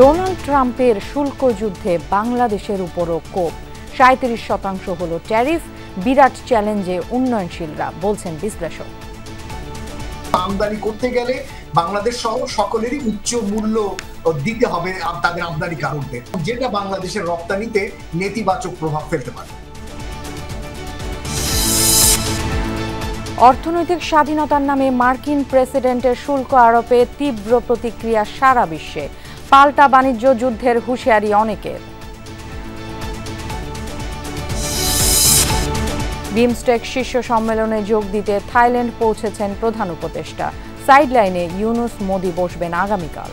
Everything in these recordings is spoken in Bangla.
ডোনাল্ড ট্রাম্পের শুল্ক যুদ্ধে বাংলাদেশের উপরও কোপ। ৩৭% হলো ট্যারিফ, বিরাট চ্যালেঞ্জে উন্নয়নশীলরা, বলছেন বিশ্লেষক। আমদানি করতে গেলে বাংলাদেশ সহ সকলেরই উচ্চ মূল্য দিতে হবে তাদের আমদানিকারকদের, যেটা বাংলাদেশের রপ্তানিতে নেতিবাচক প্রভাব ফেলতে পারে। অর্থনৈতিক স্বাধীনতার নামে মার্কিন প্রেসিডেন্টের শুল্ক আরোপে তীব্র প্রতিক্রিয়া সারা বিশ্বে। পাল্টা বাণিজ্য যুদ্ধের হুঁশিয়ারি অনেকের। বিমস্টেক শীর্ষ সম্মেলনে যোগ দিতে থাইল্যান্ড পৌঁছেছেন প্রধান উপদেষ্টা। সাইডলাইনে ইউনুস মোদি বসবেন আগামীকাল।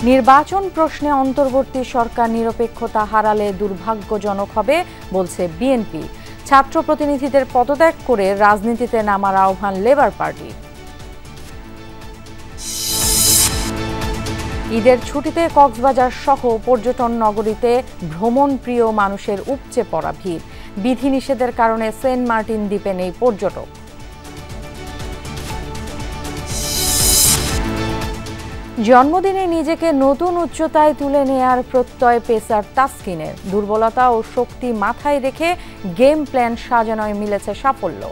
নির্বাচন প্রশ্নে অন্তর্বর্তী সরকার নিরপেক্ষতা হারালে দুর্ভাগ্যজনক হবে, বলছে বিএনপি। ছাত্র প্রতিনিধিদের পদত্যাগ করে রাজনীতিতে নামার আহ্বান লেবার পার্টি। ঈদের ছুটিতে কক্সবাজার সহ পর্যটন নগরীতে ভ্রমণপ্রিয় মানুষের উপচে পড়া ভিড়। বিধিনিষেধের কারণে সেন্ট মার্টিন দ্বীপে নেই পর্যটক। জন্মদিনে নিজেকে নতুন উচ্চতায় তুলে নেয়ার প্রত্যয় পেসার তাসকিনের। দুর্বলতা ও শক্তি মাথায় রেখে গেম প্ল্যান সাজানোয় মিলেছে সাফল্য।